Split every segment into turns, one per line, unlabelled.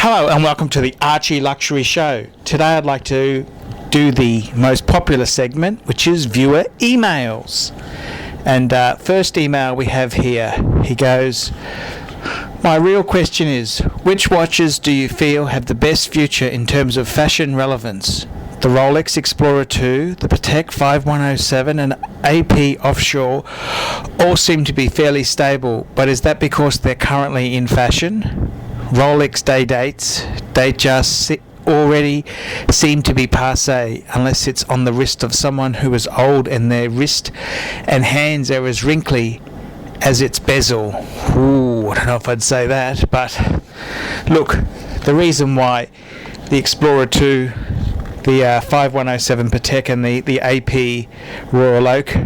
Hello and welcome to the Archie Luxury Show. Today I'd like to do the most popular segment, which is viewer emails. And first email we have here, he goes, my real question is, which watches do you feel have the best future in terms of fashion relevance? The Rolex Explorer 2, the Patek 5107 and AP Offshore all seem to be fairly stable, but is that because they're currently in fashion? Rolex day dates, they just already seem to be passé unless it's on the wrist of someone who is old and their wrist and hands are as wrinkly as its bezel. Ooh, I don't know if I'd say that, but look, the reason why the Explorer 2, the 5107 Patek and the AP Royal Oak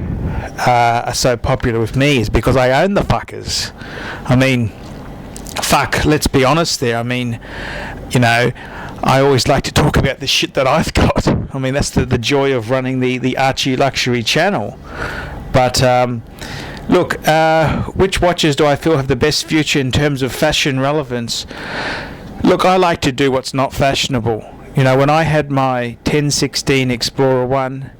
are so popular with me is because I own the fuckers. I mean, fuck, let's be honest there. I mean, you know, I always like to talk about the shit that I've got. I mean, that's the joy of running the Archie Luxury channel. But look, which watches do I feel have the best future in terms of fashion relevance? Look, I like to do what's not fashionable. You know, when I had my 1016 Explorer 1,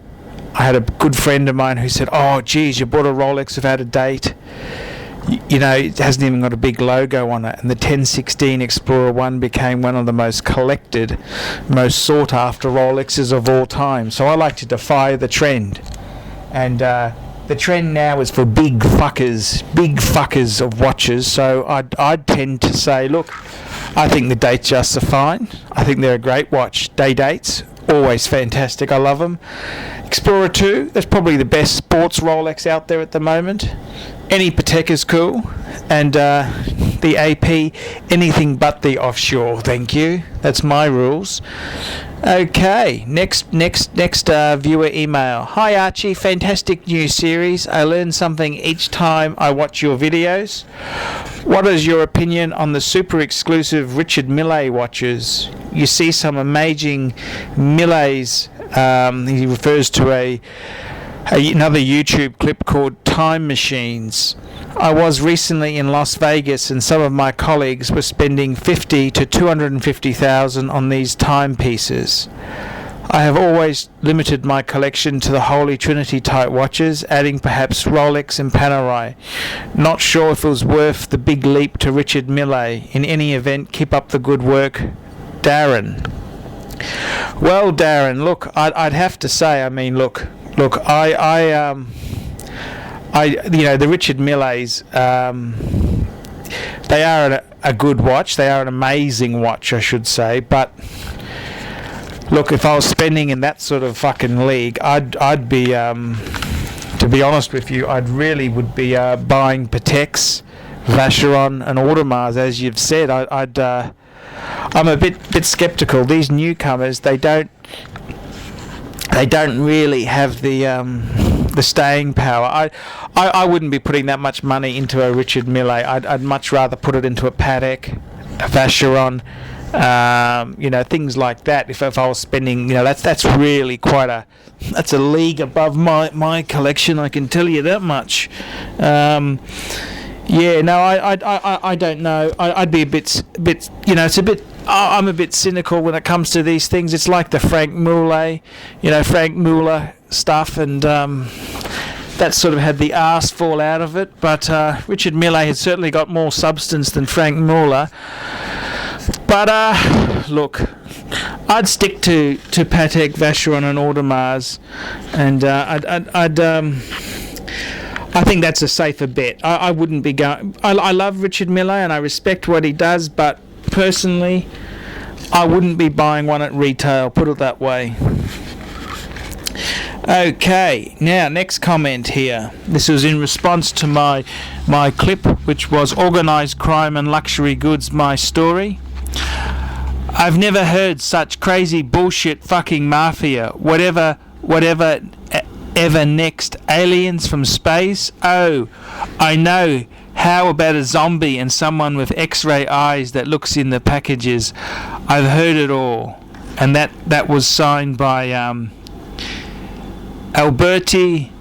I had a good friend of mine who said, oh, geez, you bought a Rolex without a date. You know, it hasn't even got a big logo on it. And the 1016 Explorer 1 became one of the most collected, most sought-after Rolexes of all time. So I like to defy the trend. And the trend now is for big fuckers of watches. So I'd tend to say, look, I think the Datejusts are fine. I think they're a great watch. Day dates, always fantastic. I love them. Explorer 2, that's probably the best sports Rolex out there at the moment. Any Patek is cool. And the AP, anything but the offshore, thank you. That's my rules. Okay, next viewer email. Hi Archie, fantastic new series. I learn something each time I watch your videos. What is your opinion on the super exclusive Richard Mille watches? You see some amazing Millets. He refers to another YouTube clip called Time Machines. I was recently in Las Vegas and some of my colleagues were spending $50,000 to $250,000 on these timepieces. I have always limited my collection to the Holy Trinity type watches, adding perhaps Rolex and Panerai. Not sure if it was worth the big leap to Richard Mille. In any event, keep up the good work, Darren. Well, Darren, look, I'd have to say, I mean, look, you know, the Richard Millets, they are a good watch. They are an amazing watch, I should say. But look, if I was spending in that sort of fucking league, I'd be, to be honest with you, I'd really would be buying Pateks, Vacheron, and Audemars, as you've said. I'm a bit skeptical. These newcomers, they don't really have the staying power. I wouldn't be putting that much money into a Richard Mille. I'd much rather put it into a Patek, a Vacheron, you know, things like that. If I was spending, you know, that's really that's a league above my collection. I can tell you that much. Yeah, no, I don't know. I'd be a bit, you know, it's a bit. I'm a bit cynical when it comes to these things. It's like the Frank Muller stuff, and that sort of had the arse fall out of it. But Richard Mille has certainly got more substance than Frank Muller. But look, I'd stick to Patek, Vacheron, and Audemars, and I think that's a safer bet. I wouldn't be going. I love Richard Mille and I respect what he does, but personally, I wouldn't be buying one at retail, put it that way. Okay, now next comment here. This was in response to my clip, which was Organised Crime and Luxury Goods, My Story. I've never heard such crazy bullshit fucking mafia. Whatever ever next, aliens from space? Oh, I know. How about a zombie and someone with X-ray eyes that looks in the packages? I've heard it all. And that was signed by Alberti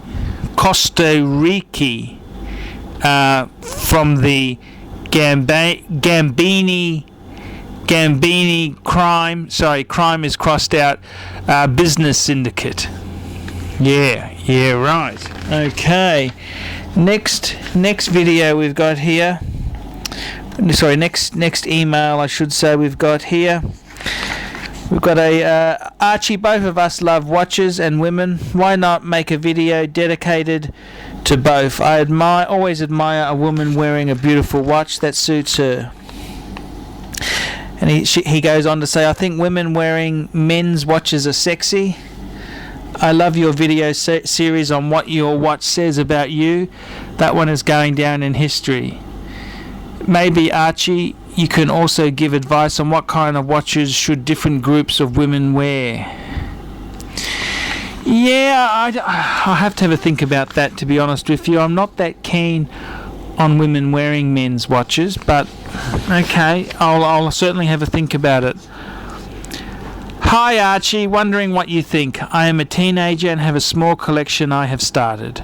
Costaricchi from the Gambini Gambini Crime. Sorry, crime is crossed out. Business Syndicate. Yeah, right. Okay. Next video we've got here. Sorry, next email I should say we've got here. We've got a Archie. Both of us love watches and women. Why not make a video dedicated to both? I always admire a woman wearing a beautiful watch that suits her. And he goes on to say, I think women wearing men's watches are sexy. I love your video series on what your watch says about you. That one is going down in history. Maybe, Archie, you can also give advice on what kind of watches should different groups of women wear. Yeah, I have to have a think about that, to be honest with you. I'm not that keen on women wearing men's watches, but okay, I'll certainly have a think about it. Hi Archie, wondering what you think. I am a teenager and have a small collection I have started.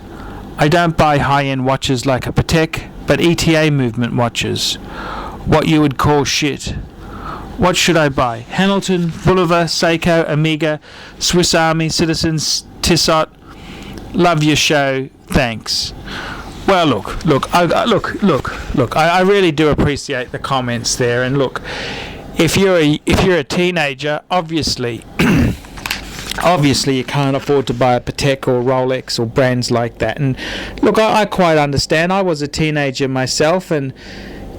I don't buy high-end watches like a Patek, but ETA movement watches. What you would call shit. What should I buy? Hamilton, Bulova, Seiko, Omega, Swiss Army, Citizens, Tissot. Love your show. Thanks. Well, look. I really do appreciate the comments there. And look, if you're a teenager, obviously you can't afford to buy a Patek or Rolex or brands like that. And look, I quite understand. I was a teenager myself, and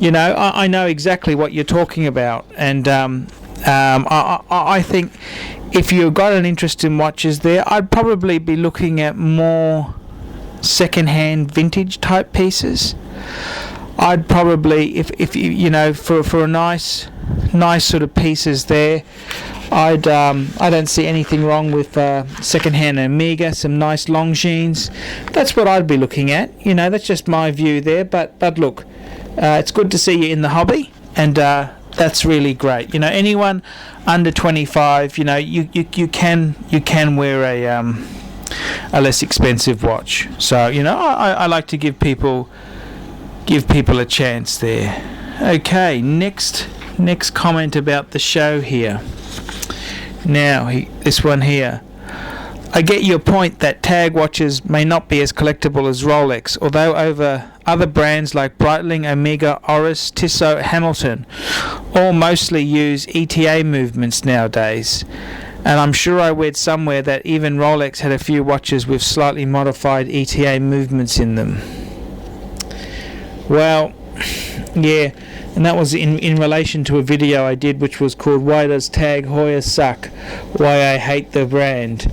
you know, I know exactly what you're talking about. And I think if you've got an interest in watches there, I'd probably be looking at more second-hand vintage type pieces. I'd probably, if you know, for a nice sort of pieces there, I don't see anything wrong with second-hand Omega, some nice Longines. That's what I'd be looking at. You know, that's just my view there. But look, it's good to see you in the hobby, and that's really great. You know, anyone under 25, you know, you can wear a less expensive watch. So you know, I like to give people a chance there. Okay, next comment about the show here. Now, this one here. I get your point that tag watches may not be as collectible as Rolex, although over other brands like Breitling, Omega, Oris, Tissot, Hamilton all mostly use ETA movements nowadays. And I'm sure I read somewhere that even Rolex had a few watches with slightly modified ETA movements in them. Well, yeah, and that was in relation to a video I did which was called Why Does Tag Heuer Suck? Why I Hate the Brand.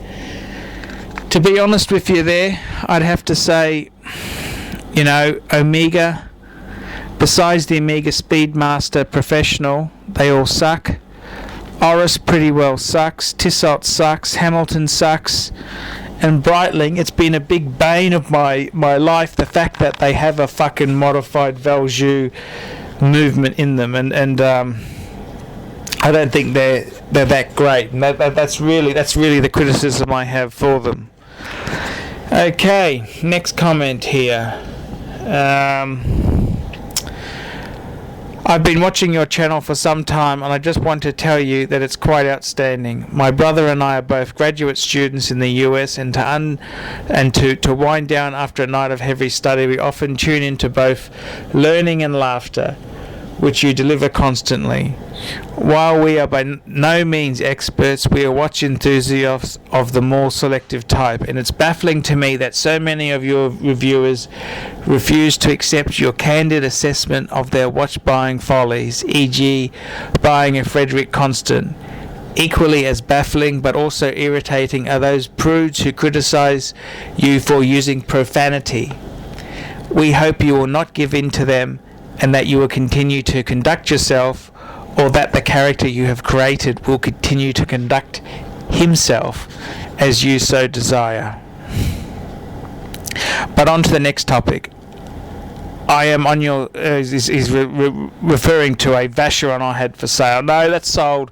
To be honest with you there, I'd have to say, you know, Omega, besides the Omega Speedmaster Professional, they all suck. Oris pretty well sucks, Tissot sucks, Hamilton sucks, and Breitling, it's been a big bane of my life, the fact that they have a fucking modified Valjoux movement in them, and I don't think they're that great, and that's really the criticism I have for them. Okay, next comment here. I've been watching your channel for some time, and I just want to tell you that it's quite outstanding. My brother and I are both graduate students in the US, and to wind down after a night of heavy study, we often tune into both learning and laughter, which you deliver constantly. While we are by no means experts, we are watch enthusiasts of the more selective type, and it's baffling to me that so many of your reviewers refuse to accept your candid assessment of their watch buying follies, e.g. buying a Frederick Constant. Equally as baffling but also irritating are those prudes who criticize you for using profanity. We hope you will not give in to them, and that you will continue to conduct yourself, or that the character you have created will continue to conduct himself as you so desire. But on to the next topic. I am on your... he's referring to a Vacheron I had for sale. No, that's sold.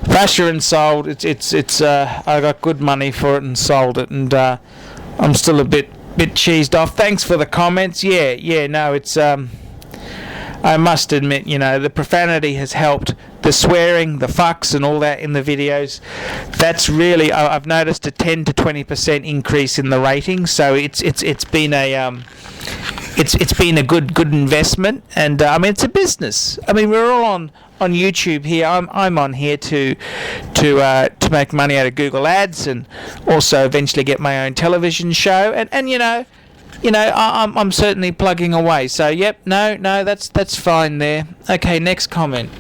Vacheron sold. It's I got good money for it and sold it, and I'm still a bit cheesed off. Thanks for the comments. Yeah, no, it's... I must admit, you know, the profanity has helped the swearing, the fucks, and all that in the videos, that's really, I've noticed a 10 to 20% increase in the ratings. So it's been a it's been a good investment, and I mean, it's a business. I mean, we're all on YouTube here. I'm on here to make money out of Google Ads, and also eventually get my own television show, and I'm certainly plugging away. So yep, no, that's fine there. Okay, next comment.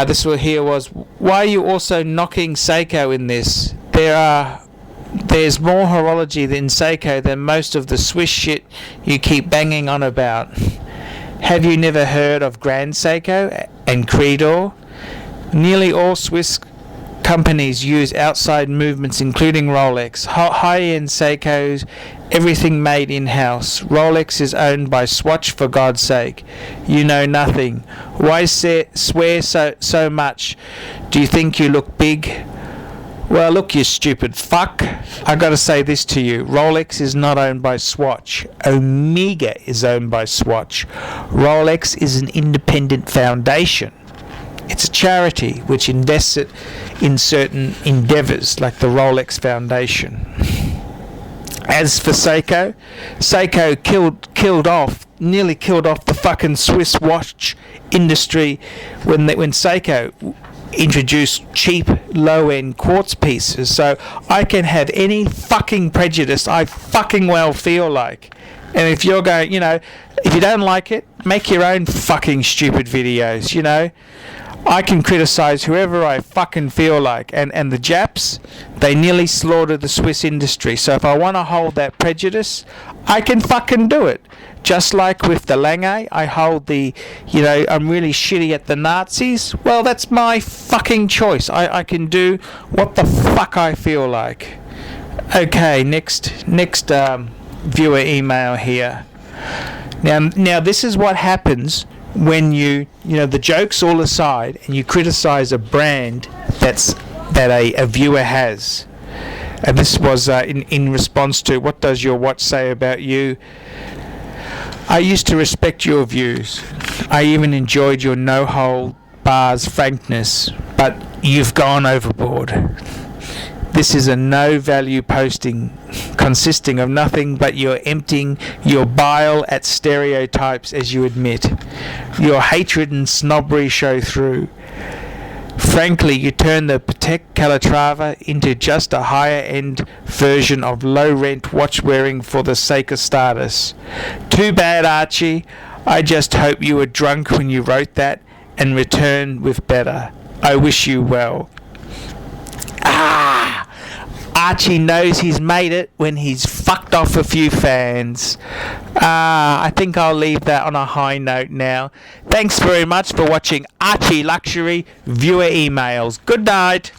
This one here was, why are you also knocking Seiko in this? There's more horology in Seiko than most of the Swiss shit you keep banging on about. Have you never heard of Grand Seiko and Creedor? Nearly all Swiss companies use outside movements, including Rolex. High-end Seikos, everything made in-house. Rolex is owned by Swatch, for God's sake. You know nothing. Why swear so much? Do you think you look big? Well, look, you stupid fuck. I gotta say this to you. Rolex is not owned by Swatch. Omega is owned by Swatch. Rolex is an independent foundation. It's a charity which invests it in certain endeavors, like the Rolex Foundation. As for Seiko, nearly killed off the fucking Swiss watch industry when Seiko introduce cheap low-end quartz pieces. So I can have any fucking prejudice I fucking well feel like, and if you're going, if you don't like it, make your own fucking stupid videos. I can criticize whoever I fucking feel like, and the Japs, they nearly slaughtered the Swiss industry. So if I want to hold that prejudice, I can fucking do it. Just like with the Lange, I hold I'm really shitty at the Nazis. Well, that's my fucking choice. I can do what the fuck I feel like. Okay, next viewer email here. Now this is what happens when the jokes all aside, and you criticize a brand that a viewer has. And this was in response to, what does your watch say about you? I used to respect your views. I even enjoyed your no-hold-bars frankness, but you've gone overboard. This is a no-value posting consisting of nothing but you're emptying your bile at stereotypes, as you admit. Your hatred and snobbery show through. Frankly, you turn the Patek Calatrava into just a higher-end version of low-rent watch-wearing for the sake of status. Too bad, Archie. I just hope you were drunk when you wrote that and returned with better. I wish you well. Archie knows he's made it when he's fucked off a few fans. I think I'll leave that on a high note now. Thanks very much for watching Archie Luxury Viewer Emails. Good night.